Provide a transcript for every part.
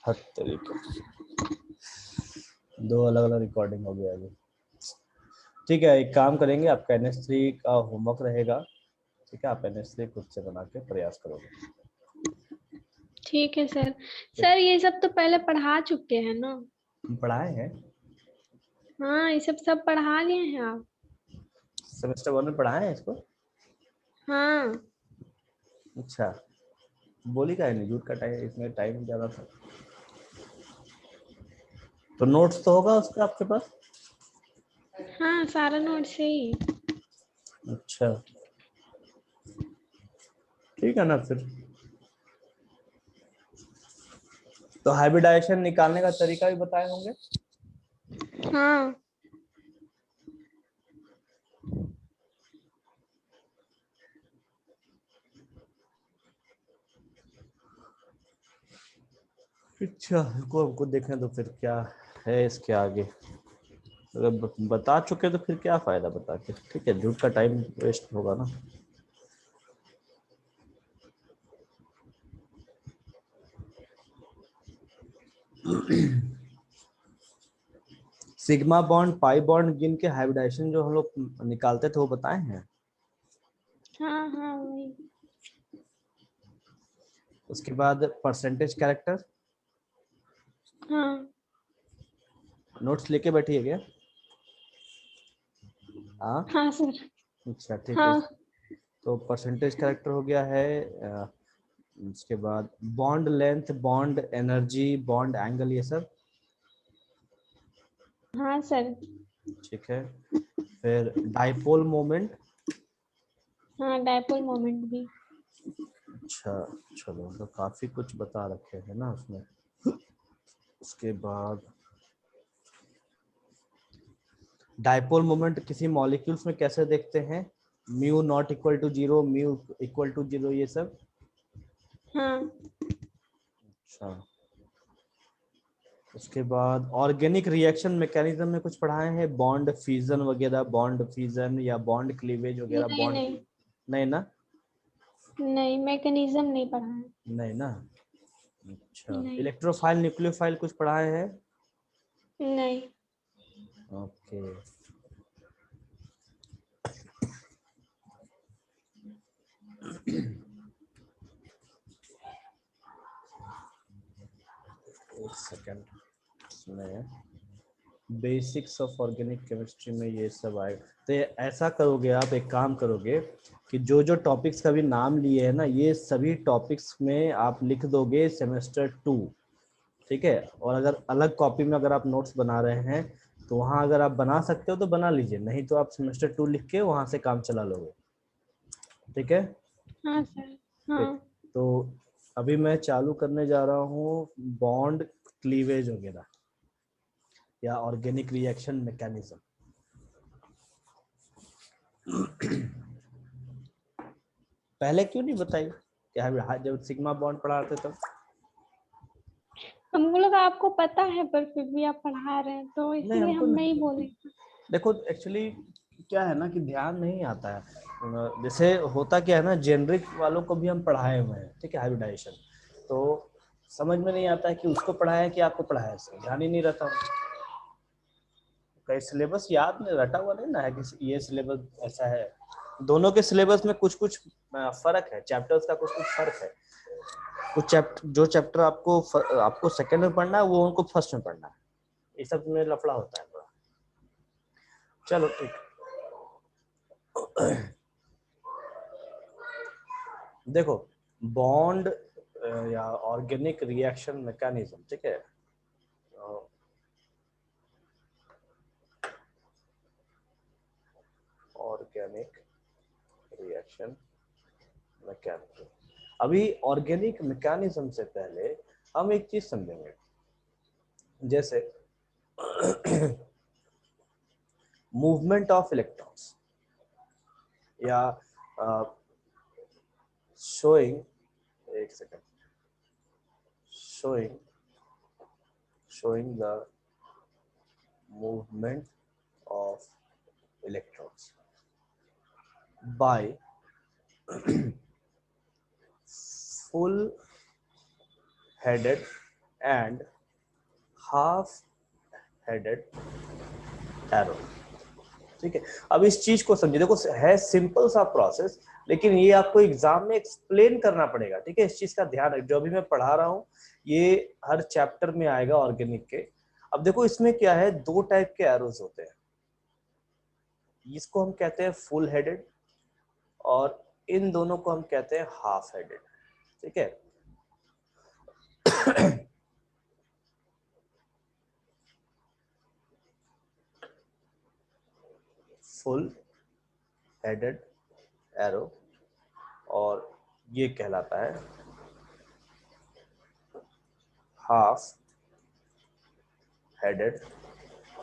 हद तरीके, दो अलग अलग रिकॉर्डिंग हो गया अभी। ठीक है, एक काम करेंगे, आपका NS3 का होमवर्क रहेगा, ठीक है, आप NS3 खुद से बना के प्रयास करोगे। ठीक है सर। सर ये सब तो पहले पढ़ा चुके हैं ना? हम पढ़ाए हैं, हाँ ये सब पढ़ा लिए हैं आप? सेमेस्टर 1 में पढ़ाए हैं इसको। हाँ। अच्छा, बोली का है नहीं, झूठ का टाइम, इसमें टाइम ज़्यादा था। तो नोट्स तो होगा उसका आपके पास? हाँ सारा नोट से ही। अच्छा, ठीक है ना फिर। तो हाइब्रिडाइजेशन निकालने का तरीका भी बताए होंगे। हाँ। अच्छा, हमको देखने दो फिर क्या है इसके आगे। अगर बता चुके तो फिर क्या फायदा बता के, ठीक है, झूठ का टाइम वेस्ट होगा ना। सिग्मा बॉन्ड, पाई बॉन्ड, जिनके हाइब्रिडाइजेशन जो हम लोग निकालते थे वो बताए हैं। हाँ हाँ वही। उसके बाद परसेंटेज कैरेक्टर, हाँ। नोट्स लेके बैठी है क्या? हाँ, हाँ सर। अच्छा ठीक है। हाँ। तो परसेंटेज कैरेक्टर हो गया है। उसके बाद bond length, bond energy, bond angle, ये सब हाँ सर। ठीक है। फिर डाइपोल मोमेंट। हाँ डायपोल मोमेंट भी। अच्छा, चलो तो काफी कुछ बता रखे हैं ना उसमें। उसके बाद डाइपोल मोमेंट किसी मॉलिक्यूल्स में कैसे देखते हैं, mu not equal to zero, mu equal to zero, ये सब। हाँ। अच्छा, उसके बाद ऑर्गेनिक रिएक्शन मैकेनिज्म में कुछ पढ़ाए हैं, बॉन्ड फ्यूजन वगैरह, बॉन्ड फ्यूजन या बॉन्ड क्लीवेज वगैरह, नहीं बॉन्ड, नहीं। नहीं ना? नहीं मैकेनिज्म नहीं पढ़ा है। नहीं ना। अच्छा, नहीं। इलेक्ट्रोफाइल, न्यूक्लियोफाइल कुछ पढ़ाए हैं? नहीं। ओके, एक सेकेंड, इसमें बेसिक्स ऑफ ऑर्गेनिक केमिस्ट्री में ये सब आए। तो ऐसा करोगे आप, एक काम करोगे कि जो जो टॉपिक्स का भी नाम लिए है ना, ये सभी टॉपिक्स में आप लिख दोगे सेमेस्टर 2, ठीक है। और अगर अलग कॉपी में अगर आप नोट्स बना रहे हैं तो वहाँ अगर आप बना सकते हो तो बना लीजिए, नहीं तो आप सेमेस्टर 2 लिख के वहाँ से काम चला लोगे, ठीक है। हाँ सर। ठीक, हाँ। तो अभी मैं चालू करने जा रहा हूँ बॉन्ड क्लीवेज वगैरह या ऑर्गेनिक रिएक्शन मैकेनिज्म। पहले क्यों नहीं बताई, क्या जब सिग्मा बॉन्ड पढ़ाते तब? हम लोग आपको पता है पर फिर भी आप पढ़ा रहे हैं तो नहीं, इसीलिए हमको हम नहीं बोले। देखो एक्चुअली क्या है ना कि ध्यान नहीं आता है। जैसे होता क्या है ना, जेनरिक वालों को भी हम पढ़ाए हुए हैं, ठीक है, हाइब्रिडाइजेशन, तो समझ में नहीं आता है कि उसको पढ़ाया कि आपको पढ़ाया, इसका ध्यान ही नहीं रहता। कई सिलेबस याद नहीं, रटा हुआ नहीं ना है कि ये सिलेबस ऐसा है। दोनों के सिलेबस में कुछ कुछ फर्क है, चैप्टर्स का कुछ कुछ फर्क है। कुछ चैप्टर, जो चैप्टर आपको सेकंड में पढ़ना है वो उनको फर्स्ट में पढ़ना है, ये सब में लफड़ा होता है थोड़ा। चलो ठीक, देखो बॉन्ड या ऑर्गेनिक रिएक्शन मैकेनिज्म, ठीक है। ऑर्गेनिक रिएक्शन मैकेनिज्म, अभी ऑर्गेनिक मैकेनिज्म से पहले हम एक चीज समझेंगे, जैसे मूवमेंट ऑफ इलेक्ट्रॉन्स या शोइंग, एक second, showing the movement of electrons by full headed and half headed arrow. ठीक है, अब इस चीज को समझिए, देखो है सिंपल सा प्रोसेस, लेकिन ये आपको एग्जाम में एक्सप्लेन करना पड़ेगा। ठीक है, इस चीज का ध्यान रख, जो अभी मैं पढ़ा रहा हूँ ये हर चैप्टर में आएगा ऑर्गेनिक के। अब देखो इसमें क्या है, दो टाइप के एरोज होते हैं, इसको हम कहते हैं फुल हेडेड और इन दोनों को हम कहते हैं हाफ हेडेड। ठीक है, फुल हेडेड एरो और ये कहलाता है हाफ हेडेड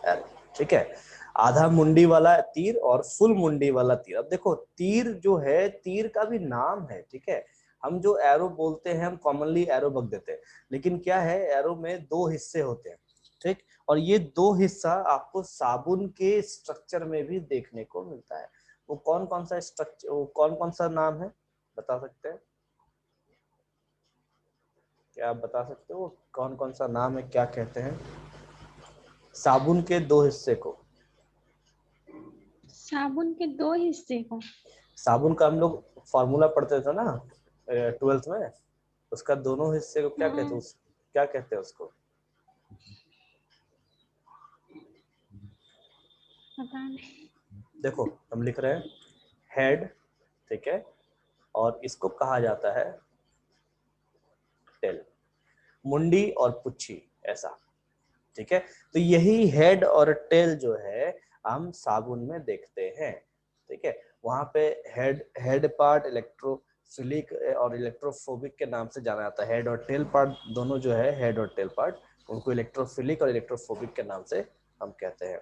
एरो। ठीक है, आधा मुंडी वाला तीर और फुल मुंडी वाला तीर। अब देखो तीर जो है, तीर का भी नाम है। ठीक है, हम जो एरो बोलते हैं हम कॉमनली एरो बक देते हैं, लेकिन क्या है, एरो में दो हिस्से होते हैं। ठीक, और ये दो हिस्सा आपको साबुन के स्ट्रक्चर में भी देखने को मिलता है। वो कौन कौन सा स्ट्रक्चर, वो कौन कौन सा नाम है बता सकते हैं? क्या आप बता सकते हो कौन कौन सा नाम है, क्या कहते हैं साबुन के दो हिस्से को? साबुन के दो हिस्से को? साबुन का हम लोग फॉर्मूला पढ़ते थे ना 12th में, उसका दोनों हिस्से को क्या कहते हैं, हाँ, क्या कहते हैं उसको? पता नहीं। देखो हम लिख रहे हैं हेड, ठीक है, और इसको कहा जाता है टेल, मुंडी और पुच्छी ऐसा। ठीक है, तो यही हेड और टेल जो है हम साबुन में देखते हैं। ठीक है, वहां पे हेड पार्ट इलेक्ट्रोफिलिक और इलेक्ट्रोफोबिक के नाम से जाना जाता है। हेड और टेल पार्ट दोनों जो है, हेड और टेल पार्ट, उनको इलेक्ट्रोफिलिक और इलेक्ट्रोफोबिक के नाम से हम कहते हैं।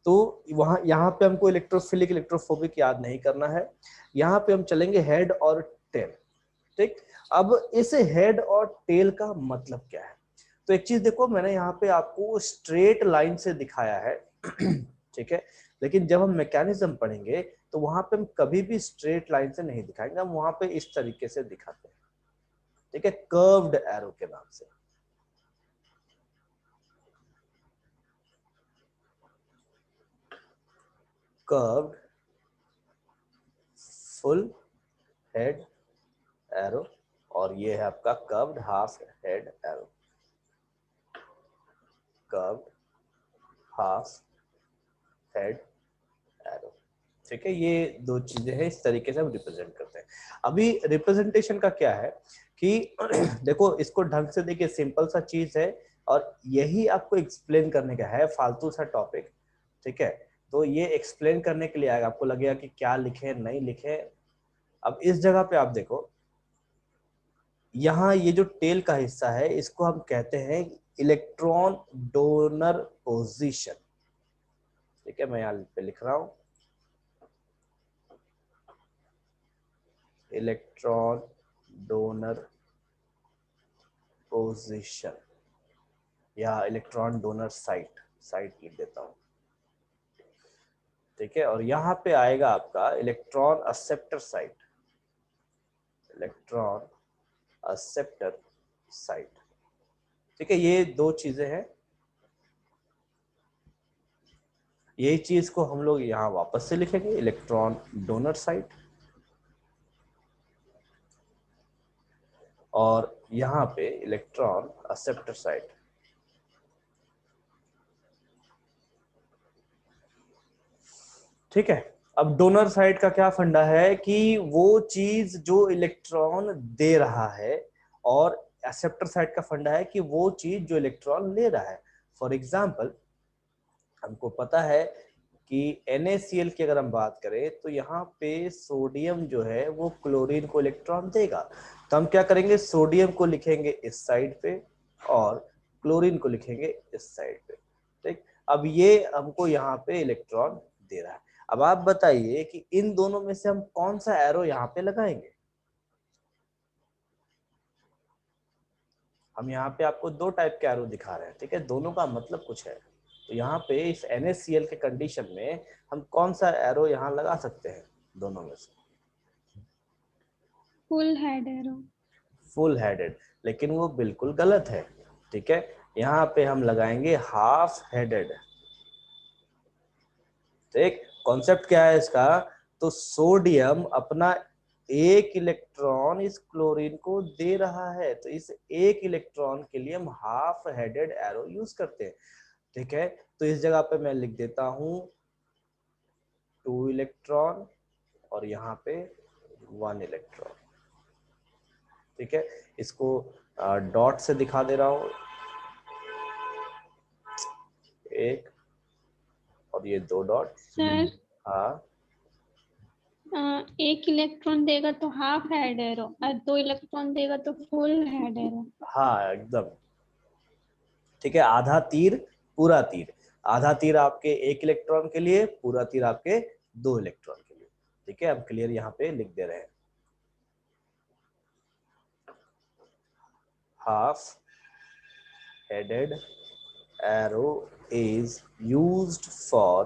तो वहां यहाँ पे हमको इलेक्ट्रोफिलिक इलेक्ट्रोफोबिक याद नहीं करना है, यहाँ पे हम चलेंगे हेड और टेल। ठीक, अब इस हेड और टेल का मतलब क्या है? तो एक चीज देखो, मैंने यहाँ पे आपको स्ट्रेट लाइन से दिखाया है ठीक है, लेकिन जब हम मैकेनिज्म पढ़ेंगे तो वहां पे हम कभी भी स्ट्रेट लाइन से नहीं दिखाएंगे, हम वहां पे इस तरीके से दिखाते हैं। ठीक है, कर्व्ड एरो के नाम से। कर्व्ड फुल हेड एरो, और ये है आपका curved half head arrow. Curved half head arrow. ठीक है, ये दो चीजें हैं, इस तरीके से हम रिप्रेजेंट करते हैं। अभी रिप्रेजेंटेशन का क्या है कि देखो इसको ढंग से देखिए, सिंपल सा चीज है और यही आपको एक्सप्लेन करने का है, फालतू सा टॉपिक। ठीक है, तो ये एक्सप्लेन करने के लिए आएगा, आपको लगेगा कि क्या लिखे नहीं लिखे। अब इस जगह पे आप देखो, यहाँ ये जो टेल का हिस्सा है इसको हम कहते हैं इलेक्ट्रॉन डोनर पोजीशन। ठीक है, मैं यहाँ पे लिख रहा हूं इलेक्ट्रॉन डोनर पोजीशन, या इलेक्ट्रॉन डोनर साइट, साइट लिख देता हूं। ठीक है, और यहाँ पे आएगा आपका electron acceptor site, electron acceptor site. ठीक है, ये दो चीजें हैं, यही चीज को हम लोग यहाँ वापस से लिखेंगे, इलेक्ट्रॉन डोनर साइट, और यहाँ पे इलेक्ट्रॉन एक्सेप्टर साइट। ठीक है, अब डोनर साइड का क्या फंडा है कि वो चीज जो इलेक्ट्रॉन दे रहा है, और एक्सेप्टर साइड का फंडा है कि वो चीज जो इलेक्ट्रॉन ले रहा है। फॉर एग्जाम्पल हमको पता है कि NaCl की अगर हम बात करें तो यहाँ पे सोडियम जो है वो क्लोरीन को इलेक्ट्रॉन देगा, तो हम क्या करेंगे, सोडियम को लिखेंगे इस साइड पे और क्लोरीन को लिखेंगे इस साइड पे। ठीक, अब ये हमको यहाँ पे इलेक्ट्रॉन दे रहा है। अब आप बताइए कि इन दोनों में से हम कौन सा एरो यहाँ पे लगाएंगे? हम यहाँ पे आपको दो टाइप के एरो दिखा रहे हैं। ठीक है, दोनों का मतलब कुछ है, तो यहाँ पे इस NaCl के कंडीशन में हम कौन सा एरो यहाँ लगा सकते हैं दोनों में से? Full head arrow. Full headed, लेकिन वो बिल्कुल गलत है। ठीक है, यहाँ पे हम लगाएंगे हाफ हेडेड। ठीक, कॉन्सेप्ट क्या है इसका, तो सोडियम अपना एक इलेक्ट्रॉन इस क्लोरीन को दे रहा है, तो इस एक इलेक्ट्रॉन के लिए हम हाफ हेडेड एरो यूज करते हैं। ठीक है, तो इस जगह पे मैं लिख देता हूं 2 इलेक्ट्रॉन और यहाँ पे 1 इलेक्ट्रॉन। ठीक है, इसको डॉट से दिखा दे रहा हूं, एक और ये 2 डॉट। सर हाँ, एक इलेक्ट्रॉन देगा तो हाफ हेड एरो और 2 इलेक्ट्रॉन देगा तो फुल हेड एरो। हाँ एकदम ठीक है, आधा तीर पूरा तीर, आधा तीर आपके 1 इलेक्ट्रॉन के लिए, पूरा तीर आपके 2 इलेक्ट्रॉन के लिए। ठीक है, हम क्लियर यहाँ पे लिख दे रहे हैं, half headed arrow is used for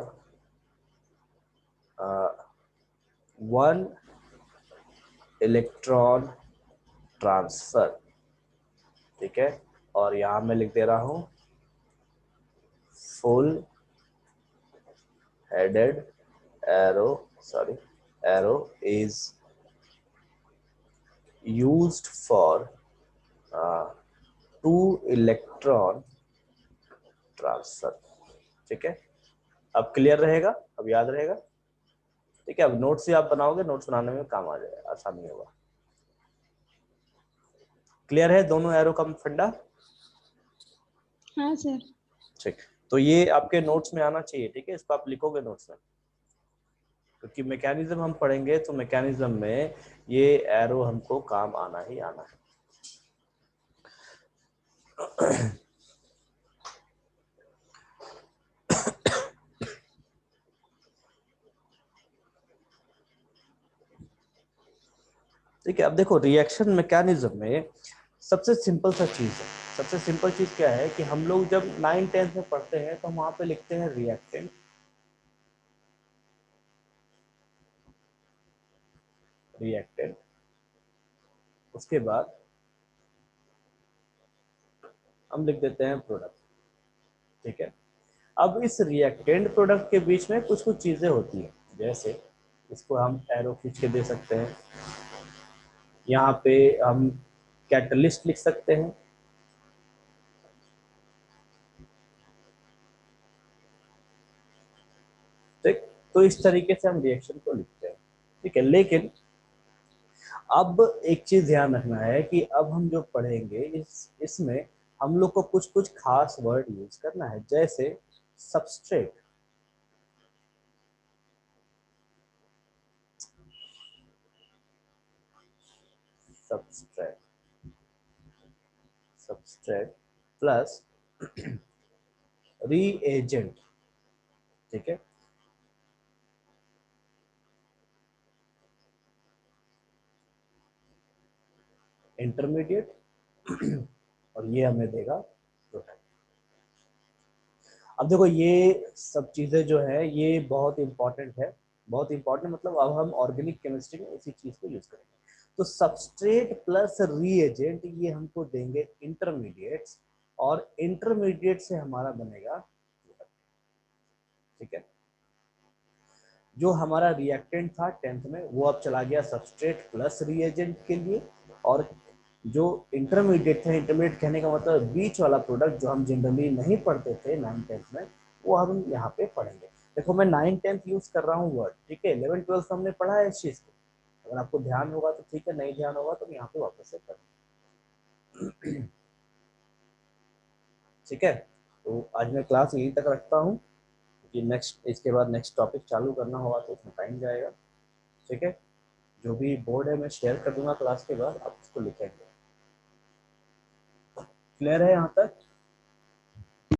one electron transfer। ठीक है, और यहां मैं लिख दे रहा हूं full headed arrow is used for 2 electron transfer। ठीक है, अब क्लियर रहेगा, अब याद रहेगा। ठीक है, अब नोट्स से आप बनाओगे, नोट्स बनाने में काम आ जाएगा, आसानी होगा। क्लियर है दोनों एरो का फंडा? हाँ सर। ठीक, तो ये आपके नोट्स में आना चाहिए। ठीक है, इसको आप लिखोगे नोट्स में, क्योंकि मैकेनिज्म हम पढ़ेंगे तो मैकेनिज्म में ये एरो हमको काम आना ही आना है। ठीक है, अब देखो रिएक्शन मैकेनिज्म में सबसे सिंपल सा चीज है, सबसे सिंपल चीज क्या है कि हम लोग जब 9th-10th में पढ़ते हैं तो हम वहां पे लिखते हैं रिएक्टेंट, रिएक्टेंट, उसके बाद हम लिख देते हैं प्रोडक्ट। ठीक है, अब इस रिएक्टेंट प्रोडक्ट के बीच में कुछ कुछ चीजें होती हैं, जैसे इसको हम एरो खींच के दे सकते हैं, यहाँ पे हम कैटलिस्ट लिख सकते हैं। ठीक, तो इस तरीके से हम रिएक्शन को लिखते हैं। ठीक है, लेकिन अब एक चीज ध्यान रखना है कि अब हम जो पढ़ेंगे इसमें हम लोग को कुछ कुछ खास वर्ड यूज करना है, जैसे substrate. Substrate, substrate plus reagent. ठीक है, इंटरमीडिएट और ये हमें देगा प्रोडक्ट। अब देखो ये सब चीजें जो है ये बहुत इंपॉर्टेंट है, बहुत इंपॉर्टेंट, मतलब अब हम ऑर्गेनिक केमिस्ट्री में इसी चीज को यूज करेंगे। तो सबस्ट्रेट प्लस रीएजेंट ये हमको देंगे इंटरमीडिएट्स, और इंटरमीडिएट से हमारा बनेगा प्रोडक्ट। ठीक है, जो हमारा रिएक्टेंट था 10th में वो अब चला गया सबस्ट्रेट प्लस रीएजेंट के लिए, और जो इंटरमीडिएट थे, इंटरमीडिएट कहने का मतलब बीच वाला प्रोडक्ट जो हम जनरली नहीं पढ़ते थे 9th-10th में, वो हम यहाँ पे पढ़ेंगे। देखो मैं 9th-10th यूज कर रहा हूँ वर्ड, ठीक है, 11th-12th हमने पढ़ा है इस चीज को, अगर आपको ध्यान होगा तो ठीक है, नहीं ध्यान होगा तो यहाँ पे वापस से पढ़ें। ठीक है, तो आज मैं क्लास यहीं तक रखता हूँ, कि नेक्स्ट इसके बाद नेक्स्ट टॉपिक चालू करना होगा तो उसमें टाइम जाएगा। ठीक है, जो भी बोर्ड है मैं शेयर कर दूंगा क्लास के बाद, आप उसको लिखेंगे। क्लियर है यहाँ तक?